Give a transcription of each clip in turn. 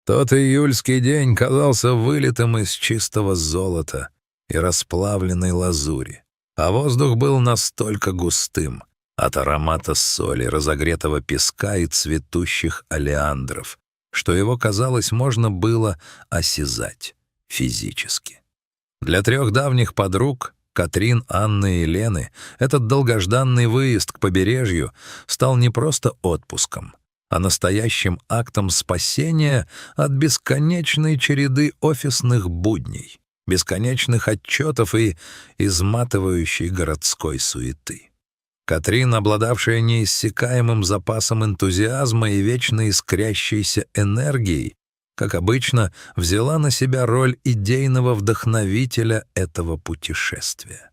Тот июльский день казался вылитым из чистого золота и расплавленной лазури, а воздух был настолько густым от аромата соли, разогретого песка и цветущих олеандров, что его, казалось, можно было осязать физически. Для 3 давних подруг — Катрин, Анны и Лены — этот долгожданный выезд к побережью стал не просто отпуском, а настоящим актом спасения от бесконечной череды офисных будней, бесконечных отчетов и изматывающей городской суеты. Катрин, обладавшая неиссякаемым запасом энтузиазма и вечно искрящейся энергией, как обычно, взяла на себя роль идейного вдохновителя этого путешествия.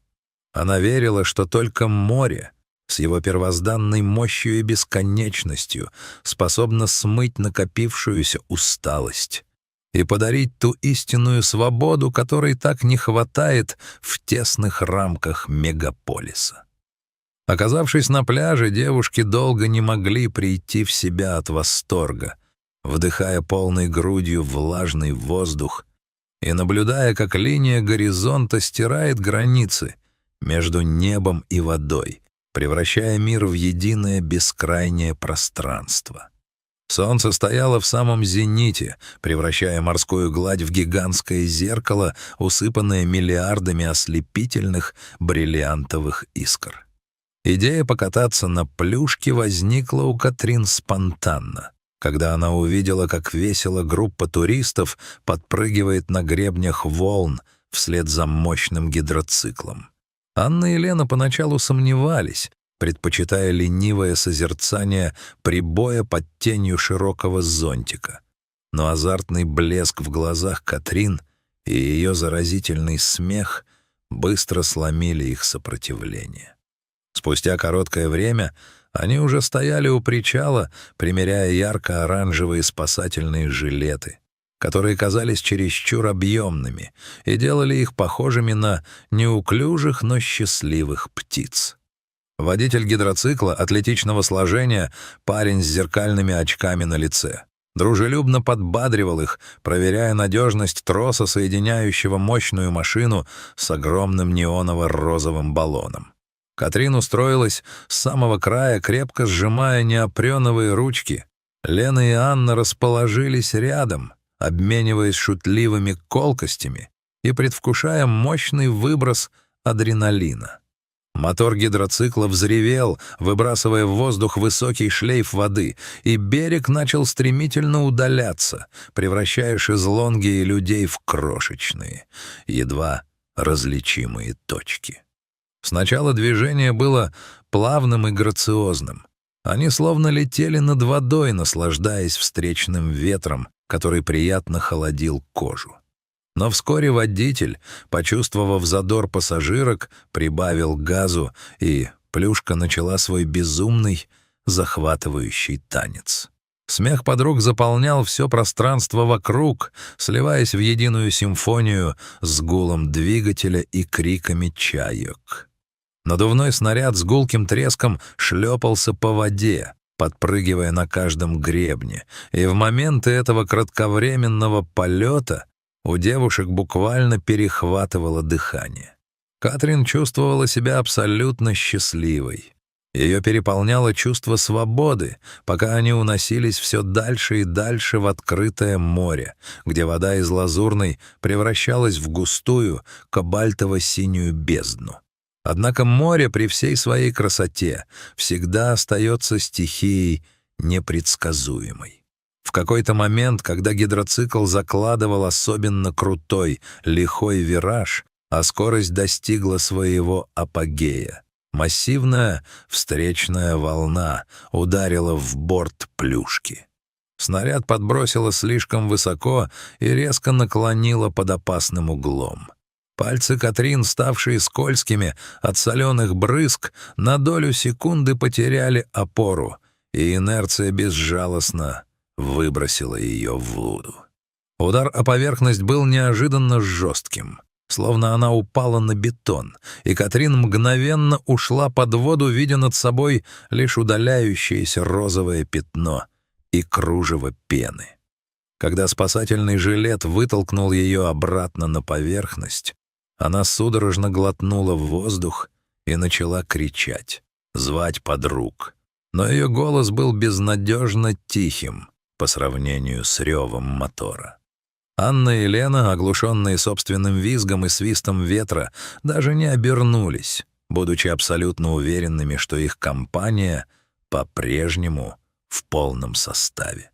Она верила, что только море с его первозданной мощью и бесконечностью способно смыть накопившуюся усталость и подарить ту истинную свободу, которой так не хватает в тесных рамках мегаполиса. Оказавшись на пляже, девушки долго не могли прийти в себя от восторга, вдыхая полной грудью влажный воздух и наблюдая, как линия горизонта стирает границы между небом и водой, превращая мир в единое бескрайнее пространство. Солнце стояло в самом зените, превращая морскую гладь в гигантское зеркало, усыпанное миллиардами ослепительных бриллиантовых искр. Идея покататься на плюшке возникла у Катрин спонтанно, когда она увидела, как весело группа туристов подпрыгивает на гребнях волн вслед за мощным гидроциклом. Анна и Лена поначалу сомневались, предпочитая ленивое созерцание прибоя под тенью широкого зонтика. Но азартный блеск в глазах Катрин и ее заразительный смех быстро сломили их сопротивление. Спустя короткое время они уже стояли у причала, примеряя ярко-оранжевые спасательные жилеты, которые казались чересчур объемными и делали их похожими на неуклюжих, но счастливых птиц. Водитель гидроцикла, атлетичного сложения, парень с зеркальными очками на лице, дружелюбно подбадривал их, проверяя надежность троса, соединяющего мощную машину с огромным неоново-розовым баллоном. Катрин устроилась с самого края, крепко сжимая неопреновые ручки. Лена и Анна расположились рядом, обмениваясь шутливыми колкостями и предвкушая мощный выброс адреналина. Мотор гидроцикла взревел, выбрасывая в воздух высокий шлейф воды, и берег начал стремительно удаляться, превращая шезлонги и людей в крошечные, едва различимые точки. Сначала движение было плавным и грациозным. Они словно летели над водой, наслаждаясь встречным ветром, который приятно холодил кожу. Но вскоре водитель, почувствовав задор пассажирок, прибавил газу, и плюшка начала свой безумный, захватывающий танец. Смех подруг заполнял все пространство вокруг, сливаясь в единую симфонию с гулом двигателя и криками чаек. Надувной снаряд с гулким треском шлепался по воде, подпрыгивая на каждом гребне, и в моменты этого кратковременного полета у девушек буквально перехватывало дыхание. Катрин чувствовала себя абсолютно счастливой. Ее переполняло чувство свободы, пока они уносились все дальше и дальше в открытое море, где вода из лазурной превращалась в густую кобальтово-синюю бездну. Однако море при всей своей красоте всегда остается стихией непредсказуемой. В какой-то момент, когда гидроцикл закладывал особенно крутой, лихой вираж, а скорость достигла своего апогея, массивная встречная волна ударила в борт плюшки. Снаряд подбросило слишком высоко и резко наклонило под опасным углом. Пальцы Катрин, ставшие скользкими от соленых брызг, на долю секунды потеряли опору, и инерция безжалостно выбросила ее в воду. Удар о поверхность был неожиданно жестким, словно она упала на бетон, и Катрин мгновенно ушла под воду, видя над собой лишь удаляющееся розовое пятно и кружево пены. Когда спасательный жилет вытолкнул ее обратно на поверхность, она судорожно глотнула в воздух и начала кричать, звать подруг. Но ее голос был безнадежно тихим по сравнению с ревом мотора. Анна и Лена, оглушенные собственным визгом и свистом ветра, даже не обернулись, будучи абсолютно уверенными, что их компания по-прежнему в полном составе.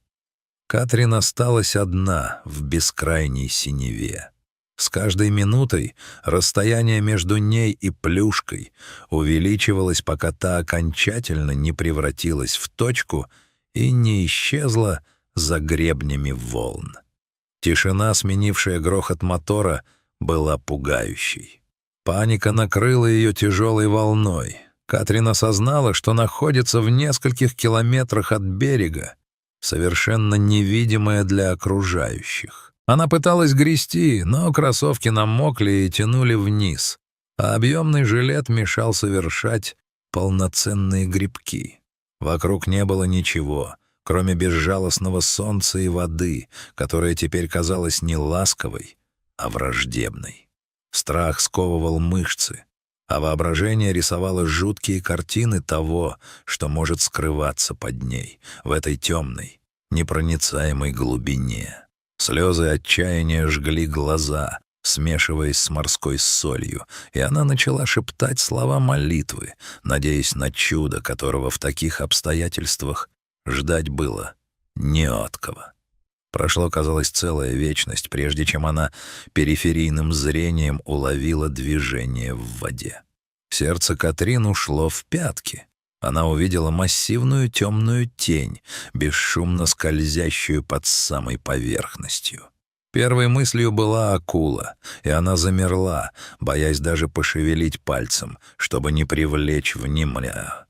Катрин осталась одна в бескрайней синеве. С каждой минутой расстояние между ней и плюшкой увеличивалось, пока та окончательно не превратилась в точку и не исчезла за гребнями волн. Тишина, сменившая грохот мотора, была пугающей. Паника накрыла ее тяжелой волной. Катрин осознала, что находится в нескольких километрах от берега, совершенно невидимая для окружающих. Она пыталась грести, но кроссовки намокли и тянули вниз, а объемный жилет мешал совершать полноценные грибки. Вокруг не было ничего, кроме безжалостного солнца и воды, которая теперь казалась не ласковой, а враждебной. Страх сковывал мышцы, а воображение рисовало жуткие картины того, что может скрываться под ней, в этой темной, непроницаемой глубине. Слезы отчаяния жгли глаза, смешиваясь с морской солью, и она начала шептать слова молитвы, надеясь на чудо, которого в таких обстоятельствах ждать было не от кого. Прошло, казалось, целая вечность, прежде чем она периферийным зрением уловила движение в воде. Сердце Катрин ушло в пятки. Она увидела массивную темную тень, бесшумно скользящую под самой поверхностью. Первой мыслью была акула, и она замерла, боясь даже пошевелить пальцем, чтобы не привлечь внимания.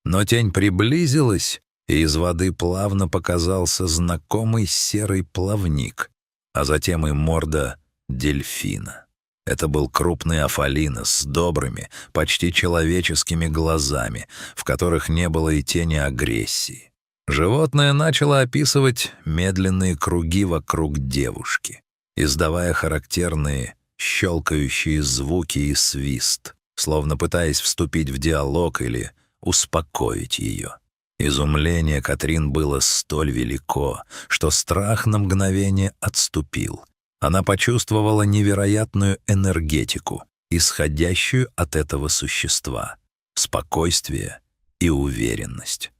Но тень приблизилась, и из воды плавно показался знакомый серый плавник, а затем и морда дельфина. Это был крупный афалинос с добрыми, почти человеческими глазами, в которых не было и тени агрессии. Животное начало описывать медленные круги вокруг девушки, издавая характерные щелкающие звуки и свист, словно пытаясь вступить в диалог или успокоить ее. Изумление Катрин было столь велико, что страх на мгновение отступил. Она почувствовала невероятную энергетику, исходящую от этого существа, спокойствие и уверенность.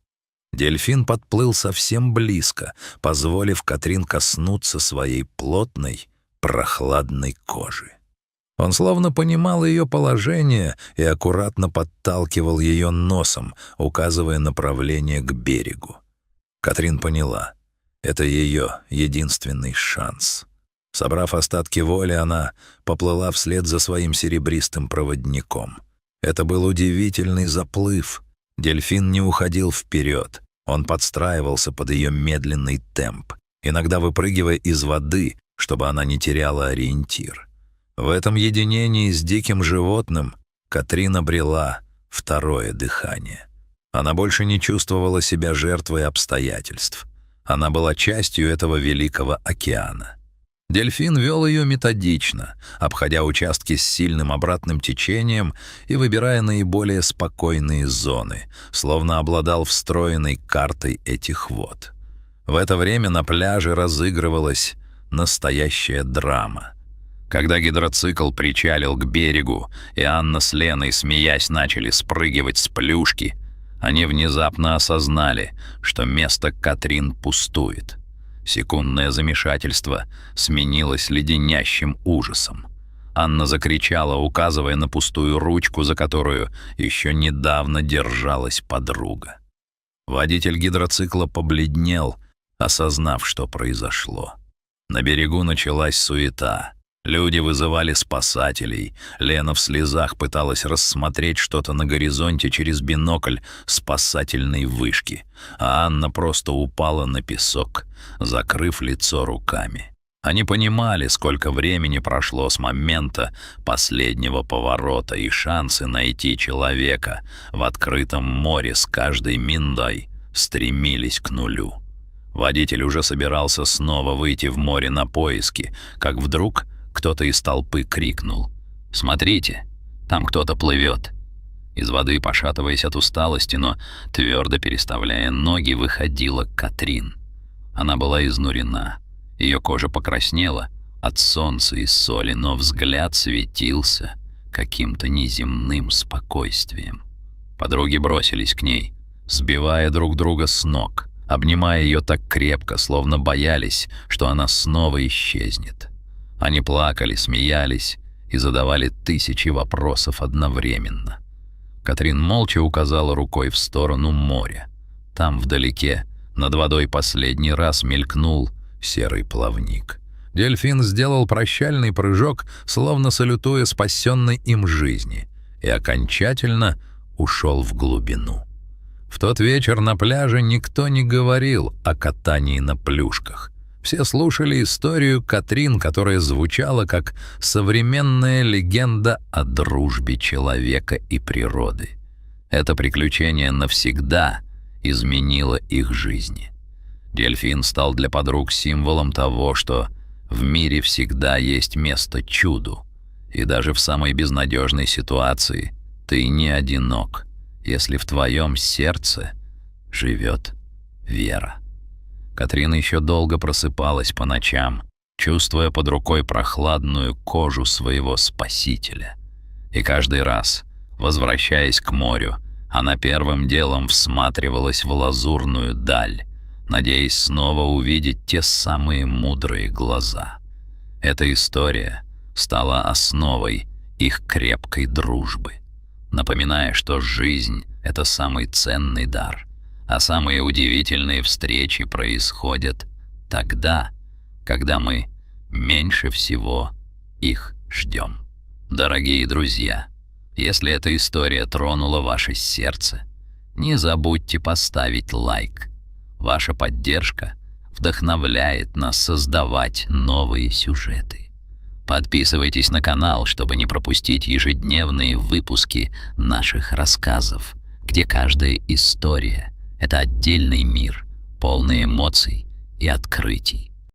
Дельфин подплыл совсем близко, позволив Катрин коснуться своей плотной, прохладной кожи. Он словно понимал ее положение и аккуратно подталкивал ее носом, указывая направление к берегу. Катрин поняла — это ее единственный шанс. Собрав остатки воли, она поплыла вслед за своим серебристым проводником. Это был удивительный заплыв. Дельфин не уходил вперед. Он подстраивался под ее медленный темп, иногда выпрыгивая из воды, чтобы она не теряла ориентир. В этом единении с диким животным Катрин обрела второе дыхание. Она больше не чувствовала себя жертвой обстоятельств. Она была частью этого великого океана. Дельфин вел ее методично, обходя участки с сильным обратным течением и выбирая наиболее спокойные зоны, словно обладал встроенной картой этих вод. В это время на пляже разыгрывалась настоящая драма. Когда гидроцикл причалил к берегу, и Анна с Леной, смеясь, начали спрыгивать с плюшки, они внезапно осознали, что место Катрин пустует. Секундное замешательство сменилось леденящим ужасом. Анна закричала, указывая на пустую ручку, за которую еще недавно держалась подруга. Водитель гидроцикла побледнел, осознав, что произошло. На берегу началась суета. Люди вызывали спасателей. Лена в слезах пыталась рассмотреть что-то на горизонте через бинокль спасательной вышки, а Анна просто упала на песок, закрыв лицо руками. Они понимали, сколько времени прошло с момента последнего поворота, и шансы найти человека в открытом море с каждой минутой стремились к нулю. Водитель уже собирался снова выйти в море на поиски, как вдруг кто-то из толпы крикнул: «Смотрите, там кто-то плывет!» Из воды, пошатываясь от усталости, но твердо переставляя ноги, выходила Катрин. Она была изнурена, ее кожа покраснела от солнца и соли, но взгляд светился каким-то неземным спокойствием. Подруги бросились к ней, сбивая друг друга с ног, обнимая ее так крепко, словно боялись, что она снова исчезнет. Они плакали, смеялись и задавали тысячи вопросов одновременно. Катрин молча указала рукой в сторону моря. Там, вдалеке, над водой последний раз мелькнул серый плавник. Дельфин сделал прощальный прыжок, словно салютуя спасенной им жизни, и окончательно ушел в глубину. В тот вечер на пляже никто не говорил о катании на плюшках. Все слушали историю Катрин, которая звучала как современная легенда о дружбе человека и природы. Это приключение навсегда изменило их жизни. Дельфин стал для подруг символом того, что в мире всегда есть место чуду, и даже в самой безнадежной ситуации ты не одинок, если в твоем сердце живет вера. Катрин еще долго просыпалась по ночам, чувствуя под рукой прохладную кожу своего спасителя. И каждый раз, возвращаясь к морю, она первым делом всматривалась в лазурную даль, надеясь снова увидеть те самые мудрые глаза. Эта история стала основой их крепкой дружбы, напоминая, что жизнь — это самый ценный дар, а самые удивительные встречи происходят тогда, когда мы меньше всего их ждем. Дорогие друзья, если эта история тронула ваше сердце, не забудьте поставить лайк. Ваша поддержка вдохновляет нас создавать новые сюжеты. Подписывайтесь на канал, чтобы не пропустить ежедневные выпуски наших рассказов, где каждая история — это отдельный мир, полный эмоций и открытий.